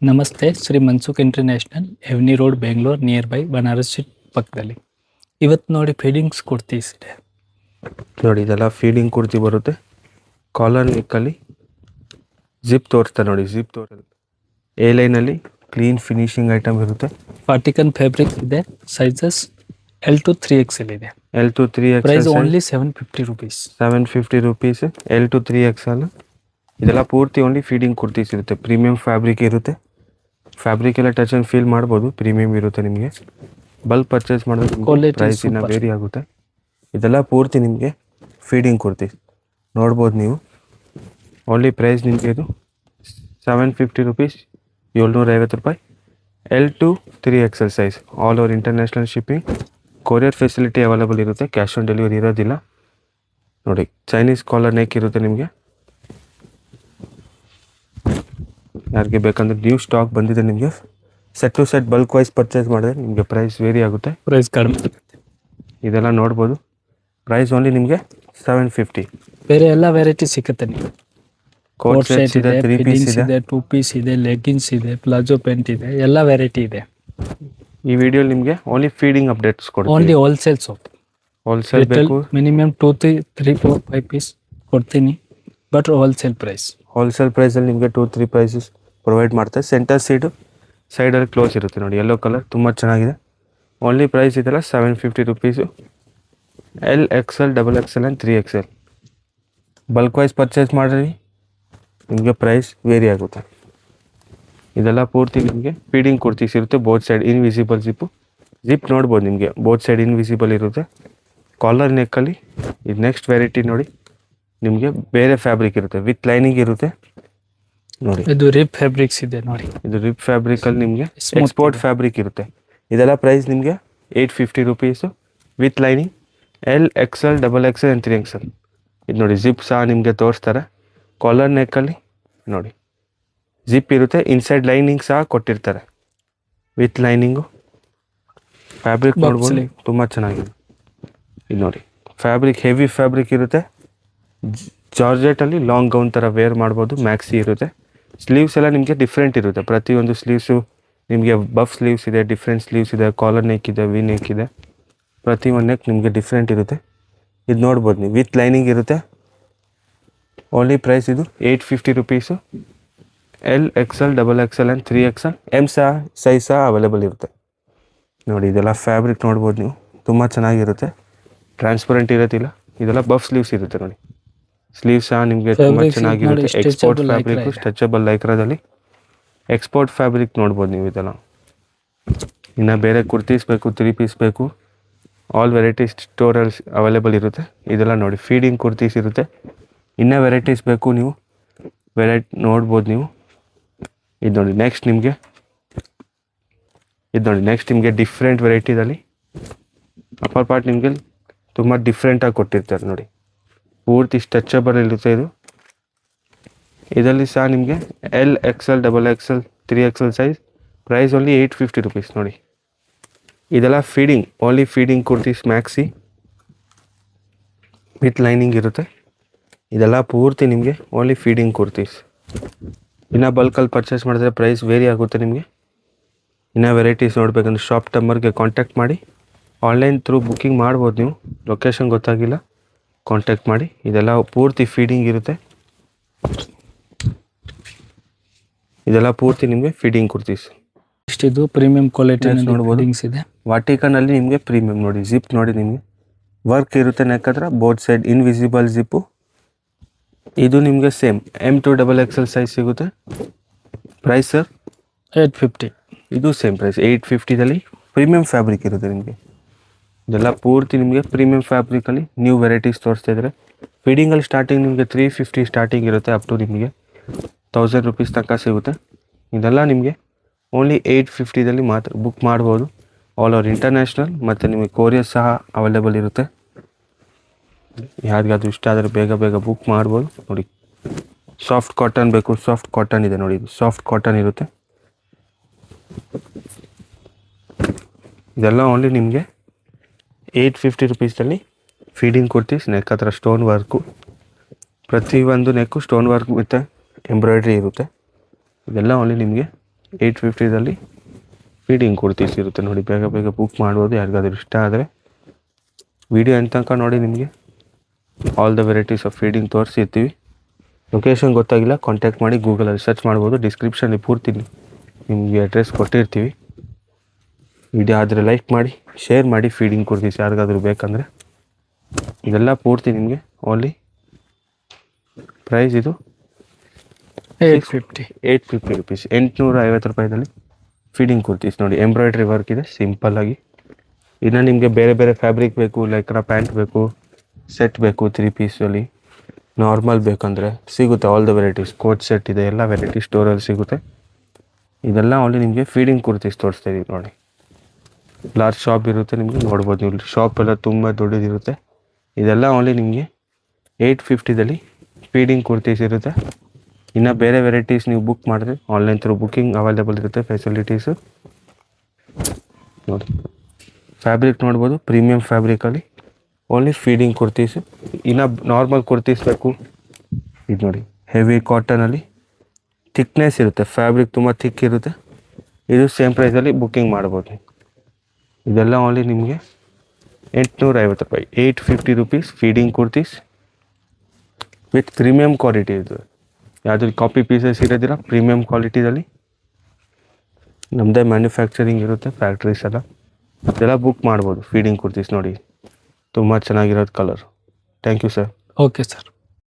ನಮಸ್ತೆ, Shri Mansukh international avenue road Bengaluru near by Banaras street ಪಕ್ಕದಲ್ಲಿ. ಇವತ್ತು ನೋಡಿ ಫೀಡಿಂಗ್ಸ್ ಕುರ್ತೀಸ್ ಇದೆ ನೋಡಿ. ಇದೆಲ್ಲ ಫೀಡಿಂಗ್ ಕುರ್ತಿ ಬರುತ್ತೆ. ಕಾಲರ್ ನೆಕ್ಕಲ್ಲಿ ಜಿಪ್ ತೋರಿಸ್ತಾ ನೋಡಿ. ಜಿಪ್ ತೋರಿಸಲು ಎ ಲೈನಲ್ಲಿ ಕ್ಲೀನ್ ಫಿನಿಶಿಂಗ್ ಐಟಮ್ ಇರುತ್ತೆ. ಪಾರ್ಟಿಕನ್ ಫ್ಯಾಬ್ರಿಕ್ ಇದೆ. ಸೈಜಸ್ L to 3XL ಇದೆ. L to 3XL price only 750 rupees. 750 rupees. L to 3XL. ಇದೆಲ್ಲ ಪೂರ್ತಿ ಓನ್ಲಿ ಫೀಡಿಂಗ್ ಕುರ್ತೀಸ್ ಇರುತ್ತೆ. ಪ್ರೀಮಿಯಂ ಫ್ಯಾಬ್ರಿಕ್ ಇರುತ್ತೆ. ಫ್ಯಾಬ್ರಿಕ್ ಎಲ್ಲ ಟಚ್ ಆ್ಯಂಡ್ ಫೀಲ್ ಮಾಡ್ಬೋದು. ಪ್ರೀಮಿಯಂ ಇರುತ್ತೆ. ನಿಮಗೆ ಬಲ್ಕ್ ಪರ್ಚೇಸ್ ಮಾಡೋದು ಪ್ರೈಸ್ ಇನ್ನು ವೇರಿ ಆಗುತ್ತೆ. ಇದೆಲ್ಲ ಪೂರ್ತಿ ನಿಮಗೆ ಫೀಡಿಂಗ್ ಕುರ್ತಿ ನೋಡ್ಬೋದು ನೀವು. ಓನ್ಲಿ ಪ್ರೈಸ್ ನಿಮಗೆ ಇದು 750 rupees, 750 ರೂಪಾಯಿ. L to 3XL size. All over international shipping, courier facility available ಇರುತ್ತೆ. ಕ್ಯಾಶ್ ಆನ್ ಡೆಲಿವರಿ ಇರೋದಿಲ್ಲ. ನೋಡಿ, ಚೈನೀಸ್ ಕಾಲರ್ ನೆಕ್ ಇರುತ್ತೆ ನಿಮಗೆ. ಯಾರಿಗೆ ಬೇಕಂದ್ರೆ ನ್ಯೂ ಸ್ಟಾಕ್ ಬಂದಿದೆ ನಿಮಗೆ. Set to set bulk wise purchase ಮಾಡಿದ್ರೆ ನಿಮಗೆ ಪ್ರೈಸ್ ವೇರಿ ಆಗುತ್ತೆ. ಪ್ರೈಸ್ ಕಡಿಮೆ ಆಗುತ್ತೆ. ಇದೆಲ್ಲ ನೋಡ್ಬೋದು. ಪ್ರೈಸ್ ಓನ್ಲಿ ನಿಮಗೆ 750. ಬೇರೆ ಎಲ್ಲ ವೆರೈಟಿ ಸಿಗುತ್ತೆ ನಿಮಗೆ. ಕೋಟ್ ಸೆಟ್ಸ್ ಇದೆ, 3 ಪೀಸ್ ಇದೆ, 2 ಪೀಸ್ ಇದೆ, ಲೆಗ್ಗಿನ್ಸ್ ಇದೆ, ಪ್ಲಾಜೋ ಪ್ಯಾಂಟ್ ಇದೆ, ಎಲ್ಲ ವೆರೈಟಿ ಇದೆ. ಈ ವಿಡಿಯೋ ನಿಮಗೆ ಓನ್ಲಿ ಫೀಡಿಂಗ್ ಅಪ್ಡೇಟ್ಸ್ ಕೊಡ್ತೀನಿ. Only wholesale shop. ಹೋಲ್ಸೇಲ್ ಬೇಕು ಮಿನಿಮಮ್ 2 3 4 5 ಪೀಸ್ ಕೊಡ್ತೀನಿ, ಬಟ್ ಹೋಲ್ಸೇಲ್ ಪ್ರೈಸ್. ಹೋಲ್ಸೇಲ್ ಪ್ರೈಸಲ್ಲಿ ನಿಮಗೆ 2-3 ಪ್ರೈಸಸ್ ಪ್ರೊವೈಡ್ ಮಾಡ್ತಾರೆ. ಸೆಂಟರ್ ಸೈಡಲ್ಲಿ ಕ್ಲೋಸ್ ಇರುತ್ತೆ ನೋಡಿ. ಯೆಲ್ಲೋ ಕಲರ್ ತುಂಬ ಚೆನ್ನಾಗಿದೆ. ಓನ್ಲಿ ಪ್ರೈಸ್ ಇದೆಲ್ಲ 750 rupees. L, XL, XXL and 3XL. Bulk wise purchase ಮಾಡಿರಿ ನಿಮಗೆ ಪ್ರೈಸ್ ವೇರಿ ಆಗುತ್ತೆ. ಇದೆಲ್ಲ ಪೂರ್ತಿ ನಿಮಗೆ ಫೀಡಿಂಗ್ ಕುರ್ತೀಸ್ ಇರುತ್ತೆ. ಬೋತ್ ಸೈಡ್ ಇನ್ವಿಸಿಬಲ್ ಜಿಪ್ ನೋಡ್ಬೋದು. ನಿಮಗೆ ಬೋತ್ ಸೈಡ್ ಇನ್ವಿಸಿಬಲ್ ಇರುತ್ತೆ. ಕಾಲರ್ ನೆಕ್ಕಲ್ಲಿ ಇದು ನೆಕ್ಸ್ಟ್ ವೆರೈಟಿ ನೋಡಿ. ನಿಮಗೆ ಬೇರೆ ಫ್ಯಾಬ್ರಿಕ್ ಇರುತ್ತೆ, ವಿತ್ ಲೈನಿಂಗ್ ಇರುತ್ತೆ ನೋಡಿ. ಇದು ರಿಪ್ ಫ್ಯಾಬ್ರಿಕ್ಸ್ ಇದೆ ನೋಡಿ. ಇದು ರಿಪ್ ಫ್ಯಾಬ್ರಿಕಲ್ಲಿ ನಿಮಗೆ ಎಕ್ಸ್ಪೋರ್ಟ್ ಫ್ಯಾಬ್ರಿಕ್ ಇರುತ್ತೆ. ಇದೆಲ್ಲ ಪ್ರೈಸ್ ನಿಮಗೆ 850 rupees with lining. L, XL, XXL and 3XL. ಇದು ನೋಡಿ, ಜಿಪ್ ಸಹ ನಿಮಗೆ ತೋರಿಸ್ತಾರೆ. ಕಾಲರ್ ನೆಕ್ಕಲ್ಲಿ ನೋಡಿ ಜಿಪ್ ಇರುತ್ತೆ. ಇನ್ಸೈಡ್ ಲೈನಿಂಗ್ ಸಹ ಕೊಟ್ಟಿರ್ತಾರೆ ವಿತ್ ಲೈನಿಂಗು. ಫ್ಯಾಬ್ರಿಕ್ ನೋಡ್ಬೋದು, ತುಂಬ ಚೆನ್ನಾಗಿದೆ. ಇದು ನೋಡಿ, ಫ್ಯಾಬ್ರಿಕ್ ಹೆವಿ ಫ್ಯಾಬ್ರಿಕ್ ಇರುತ್ತೆ. ಜಾರ್ಜೆಟಲ್ಲಿ ಲಾಂಗ್ ಗೌನ್ ಥರ ವೇರ್ ಮಾಡ್ಬೋದು. ಮ್ಯಾಕ್ಸಿ ಇರುತ್ತೆ. ಸ್ಲೀವ್ಸ್ ಎಲ್ಲ ನಿಮಗೆ ಡಿಫ್ರೆಂಟ್ ಇರುತ್ತೆ. ಪ್ರತಿಯೊಂದು ಸ್ಲೀವ್ಸು ನಿಮಗೆ ಬಫ್ ಸ್ಲೀವ್ಸ್ ಇದೆ, ಡಿಫ್ರೆಂಟ್ ಸ್ಲೀವ್ಸ್ ಇದೆ, ಕಾಲರ್ ನೆಕ್ ಇದೆ, ವಿ ನೆಕ್ ಇದೆ. ಪ್ರತಿಯೊಂದು ನೆಕ್ ನಿಮಗೆ ಡಿಫ್ರೆಂಟ್ ಇರುತ್ತೆ. ಇದು ನೋಡ್ಬೋದು ನೀವು, ವಿತ್ ಲೈನಿಂಗ್ ಇರುತ್ತೆ. ಓನ್ಲಿ ಪ್ರೈಸ್ ಇದು 850 rupees. L, XL, XXL and 3XL. M ಸಹ ಸೈಜ್ ಸಹ ಅವೈಲೇಬಲ್ ಇರುತ್ತೆ ನೋಡಿ. ಇದೆಲ್ಲ ಫ್ಯಾಬ್ರಿಕ್ ನೋಡ್ಬೋದು ನೀವು, ತುಂಬ ಚೆನ್ನಾಗಿರುತ್ತೆ. ಟ್ರಾನ್ಸ್ಪರೆಂಟ್ ಇರೋದಿಲ್ಲ. ಇದೆಲ್ಲ ಬಫ್ ಸ್ಲೀವ್ಸ್ ಇರುತ್ತೆ ನೋಡಿ. ಸ್ಲೀವ್ಸ್ ಸಹ ನಿಮಗೆ ತುಂಬ ಚೆನ್ನಾಗಿರುತ್ತೆ. ಎಕ್ಸ್ಪೋರ್ಟ್ ಫ್ಯಾಬ್ರಿಕ್, ಸ್ಟ್ರೆಚಬಲ್ ಲೈಕ್ರಾದಲ್ಲಿ ಎಕ್ಸ್ಪೋರ್ಟ್ ಫ್ಯಾಬ್ರಿಕ್ ನೋಡ್ಬೋದು ನೀವು. ಇದೆಲ್ಲ ಇನ್ನು ಬೇರೆ ಕುರ್ತೀಸ್ ಬೇಕು, 3 ಪೀಸ್ ಬೇಕು, ಆಲ್ ವೆರೈಟೀಸ್ ಸ್ಟೋರಲ್ಲಿ ಅವೈಲೇಬಲ್ ಇರುತ್ತೆ. ಇದೆಲ್ಲ ನೋಡಿ, ಫೀಡಿಂಗ್ ಕುರ್ತೀಸ್ ಇರುತ್ತೆ. ಇನ್ನೂ ವೆರೈಟೀಸ್ ಬೇಕು ನೀವು ನೋಡ್ಬೋದು ನೀವು. ಇದು ನೋಡಿ ನೆಕ್ಸ್ಟ್ ನಿಮಗೆ ಡಿಫ್ರೆಂಟ್ ವೆರೈಟಿದಲ್ಲಿ ಅಪ್ಪರ್ ಪಾರ್ಟ್ ನಿಮಗೆ ತುಂಬ ಡಿಫ್ರೆಂಟಾಗಿ ಕೊಟ್ಟಿರ್ತಾರೆ ನೋಡಿ. ಪೂರ್ತಿ ಸ್ಟ್ರೆಚಬಲ್ ಇರುತ್ತೆ ಇದು. ಇದರಲ್ಲಿ ಸಹ ನಿಮಗೆ L, XL, XXL, 3XL ಸೈಜ್. ಪ್ರೈಸ್ ಓನ್ಲಿ 850 rupees ನೋಡಿ. ಇದೆಲ್ಲ feeding, only feeding kurtis maxi with lining ಇರುತ್ತೆ. ಇದೆಲ್ಲ ಪೂರ್ತಿ ನಿಮಗೆ ಓನ್ಲಿ ಫೀಡಿಂಗ್ ಕುರ್ತೀಸ್. ಇನ್ನು ಬಲ್ಕಲ್ಲಿ ಪರ್ಚೇಸ್ ಮಾಡಿದ್ರೆ ಪ್ರೈಸ್ ವೇರಿ ಆಗುತ್ತೆ ನಿಮಗೆ. ಇನ್ನೂ ವೆರೈಟೀಸ್ ನೋಡಬೇಕಂದ್ರೆ ಶಾಪ್ ಟಂಬರ್ಗೆ ಕಾಂಟ್ಯಾಕ್ಟ್ ಮಾಡಿ. ಆನ್ಲೈನ್ ಥ್ರೂ ಬುಕ್ಕಿಂಗ್ ಮಾಡ್ಬೋದು ನೀವು. ಲೊಕೇಶನ್ ಗೊತ್ತಾಗಿಲ್ಲ, ಕಾಂಟ್ಯಾಕ್ಟ್ ಮಾಡಿ. ಇದೆಲ್ಲ ಪೂರ್ತಿ ಫೀಡಿಂಗ್ ಇರುತ್ತೆ. ಇದೆಲ್ಲ ಪೂರ್ತಿ ನಿಮಗೆ ಫೀಡಿಂಗ್ ಕುರ್ತೀಸ್. ಇದು ಪ್ರೀಮಿಯಂ ಕ್ವಾಲಿಟಿ ನೋಡ್ಬೋದು ಇದೆ. ವಾಟಿಕನಲ್ಲಿ ನಿಮಗೆ ಪ್ರೀಮಿಯಂ ನೋಡಿ. ಜಿಪ್ ನೋಡಿ, ನಿಮಗೆ ವರ್ಕ್ ಇರುತ್ತೆ ನೆಕ್ ಹತ್ರ. Both side invisible zip. ಇದು ನಿಮಗೆ same M to XXL size ಸಿಗುತ್ತೆ. Price sir 850. ಇದು ಸೇಮ್ ಪ್ರೈಸ್ 850ದಲ್ಲಿ ಪ್ರೀಮಿಯಂ ಫ್ಯಾಬ್ರಿಕ್ ಇರುತ್ತೆ ನಿಮಗೆ. ಇದೆಲ್ಲ ಪೂರ್ತಿ ನಿಮಗೆ ಪ್ರೀಮಿಯಂ ಫ್ಯಾಬ್ರಿಕಲ್ಲಿ ನ್ಯೂ ವೆರೈಟೀಸ್ ತೋರಿಸ್ತಾ ಇದ್ದಾರೆ. ಫೀಡಿಂಗಲ್ಲಿ ಸ್ಟಾರ್ಟಿಂಗ್ ನಿಮಗೆ 350 ಸ್ಟಾರ್ಟಿಂಗ್ ಇರುತ್ತೆ. ಅಪ್ ಟು ನಿಮಗೆ 1000 rupees ತನಕ ಸಿಗುತ್ತೆ. ಇದೆಲ್ಲ ನಿಮಗೆ ಓನ್ಲಿ 850ದಲ್ಲಿ ಮಾತ್ರ ಬುಕ್ ಮಾಡ್ಬೋದು. ಆಲ್ ಓವರ್ ಇಂಟರ್ನ್ಯಾಷನಲ್, ಮತ್ತು ನಿಮಗೆ ಕೊರಿಯರ್ ಸಹ ಅವೈಲೇಬಲ್ ಇರುತ್ತೆ. ಯಾರಿಗಾದ್ರೂ ಇಷ್ಟ ಆದರೆ ಬೇಗ ಬುಕ್ ಮಾಡ್ಬೋದು ನೋಡಿ. ಸಾಫ್ಟ್ ಕಾಟನ್ ಬೇಕು, ಸಾಫ್ಟ್ ಕಾಟನ್ ಇದೆ ನೋಡಿ. ಇದು ಸಾಫ್ಟ್ ಕಾಟನ್ ಇರುತ್ತೆ. ಇದೆಲ್ಲ ಓನ್ಲಿ ನಿಮಗೆ 850 rupeesದಲ್ಲಿ ಫೀಡಿಂಗ್ ಕುರ್ತೀಸ್. ನೆಕ್ ಹತ್ರ ಸ್ಟೋನ್ ವರ್ಕು, ಪ್ರತಿಯೊಂದು ನೆಕ್ಕು ಸ್ಟೋನ್ ವರ್ಕ್ ಮತ್ತು ಎಂಬ್ರಾಯ್ಡ್ರಿ ಇರುತ್ತೆ. ಇದೆಲ್ಲ ಓನ್ಲಿ ನಿಮಗೆ 850ದಲ್ಲಿ ಫೀಡಿಂಗ್ ಕುರ್ತೀಸ್ ಇರುತ್ತೆ ನೋಡಿ. ಬೇಗ ಬೇಗ ಬುಕ್ ಮಾಡ್ಬೋದು ಯಾರಿಗಾದ್ರೂ ಇಷ್ಟ ಆದರೆ. ವಿಡಿಯೋ ಎಂತ ತನಕ ನೋಡಿ, ನಿಮಗೆ all the varieties of feeding ತೋರಿಸಿರ್ತೀವಿ. ಲೊಕೇಶನ್ ಗೊತ್ತಾಗಿಲ್ಲ ಕಾಂಟ್ಯಾಕ್ಟ್ ಮಾಡಿ, ಗೂಗಲಲ್ಲಿ ಸರ್ಚ್ ಮಾಡ್ಬೋದು. ಡಿಸ್ಕ್ರಿಪ್ಷನಲ್ಲಿ ಪೂರ್ತಿ ನಿಮಗೆ ಅಡ್ರೆಸ್ ಕೊಟ್ಟಿರ್ತೀವಿ. ವಿಡಿಯೋ ಆದರೆ ಲೈಕ್ ಮಾಡಿ, ಶೇರ್ ಮಾಡಿ. ಫೀಡಿಂಗ್ ಕುರ್ತೀಸ್ ಯಾರಿಗಾದ್ರೂ ಬೇಕಂದರೆ ಇದೆಲ್ಲ ಪೂರ್ತಿ ನಿಮಗೆ ಓನ್ಲಿ ಪ್ರೈಸ್ ಇದು 850 ರುಪೀಸ್, 850 ರೂಪಾಯಿದಲ್ಲಿ ಫೀಡಿಂಗ್ ಕುರ್ತೀಸ್ ನೋಡಿ. ಎಂಬ್ರಾಯ್ಡ್ರಿ ವರ್ಕ್ ಇದೆ ಸಿಂಪಲ್ಲಾಗಿ. ಇನ್ನು ನಿಮಗೆ ಬೇರೆ ಬೇರೆ ಫ್ಯಾಬ್ರಿಕ್ ಬೇಕು, ಲೈಕ್ರಾ ಪ್ಯಾಂಟ್ ಬೇಕು, ಸೆಟ್ ಬೇಕು 3 ಪೀಸಲ್ಲಿ, ನಾರ್ಮಲ್ ಬೇಕಂದರೆ ಸಿಗುತ್ತೆ. All the varieties coat set ಇದೆ, ಎಲ್ಲ ವೆರೈಟಿ ಸ್ಟೋರಲ್ಲಿ ಸಿಗುತ್ತೆ. ಇದೆಲ್ಲ ಓನ್ಲಿ ನಿಮಗೆ ಫೀಡಿಂಗ್ ಕುರ್ತೀಸ್ ತೋರಿಸ್ತಾ ಇದೀವಿ ನೋಡಿ. ಲಾರ್ಜ್ ಶಾಪ್ ಇರುತ್ತೆ ನಿಮಗೆ ನೋಡ್ಬೋದು ನೀವು. ಶಾಪ್ ಎಲ್ಲ ತುಂಬ ದೊಡ್ಡದಿರುತ್ತೆ. ಇದೆಲ್ಲ ಓನ್ಲಿ ನಿಮಗೆ 850ದಲ್ಲಿ ಫೀಡಿಂಗ್ ಕುರ್ತೀಸ್ ಇರುತ್ತೆ. ಇನ್ನು ಬೇರೆ ವೆರೈಟೀಸ್ ನೀವು ಬುಕ್ ಮಾಡಿದ್ರೆ ಆನ್ಲೈನ್ ಥ್ರೂ ಬುಕ್ಕಿಂಗ್ ಅವೈಲೇಬಲ್ ಇರುತ್ತೆ ಫೆಸಿಲಿಟೀಸು ನೋಡಿ. ಫ್ಯಾಬ್ರಿಕ್ ನೋಡ್ಬೋದು, ಪ್ರೀಮಿಯಂ ಫ್ಯಾಬ್ರಿಕಲ್ಲಿ ಓನ್ಲಿ ಫೀಡಿಂಗ್ ಕುರ್ತೀಸು. ಇನ್ನು ನಾರ್ಮಲ್ ಕುರ್ತೀಸ್ ಬೇಕು, ಇದು ನೋಡಿ ಹೆವಿ ಕಾಟನಲ್ಲಿ ಥಿಕ್ನೆಸ್ ಇರುತ್ತೆ, ಫ್ಯಾಬ್ರಿಕ್ ತುಂಬ ಥಿಕ್ ಇರುತ್ತೆ. ಇದು ಸೇಮ್ ಪ್ರೈಸಲ್ಲಿ ಬುಕ್ಕಿಂಗ್ ಮಾಡ್ಬೋದು. ಇದೆಲ್ಲ ಓನ್ಲಿ ನಿಮಗೆ 850 ರೂಪಾಯಿ, 850 rupees feeding kurtis with premium quality. ಇದು ಯಾವುದ್ರಲ್ಲಿ ಕಾಪಿ ಪೀಸಸ್ ಇರೋದಿಲ್ಲ, ಪ್ರೀಮಿಯಂ ಕ್ವಾಲಿಟಿದಲ್ಲಿ ನಮ್ಮದೇ ಮ್ಯಾನುಫ್ಯಾಕ್ಚರಿಂಗ್ ಇರುತ್ತೆ, ಫ್ಯಾಕ್ಟ್ರೀಸ್ ಎಲ್ಲ. ಅದೆಲ್ಲ ಬುಕ್ ಮಾಡ್ಬೋದು ಫೀಡಿಂಗ್ ಕುರ್ತೀಸ್ ನೋಡಿ. ತುಂಬ ಚೆನ್ನಾಗಿರೋದು colour. Thank you sir. Okay sir.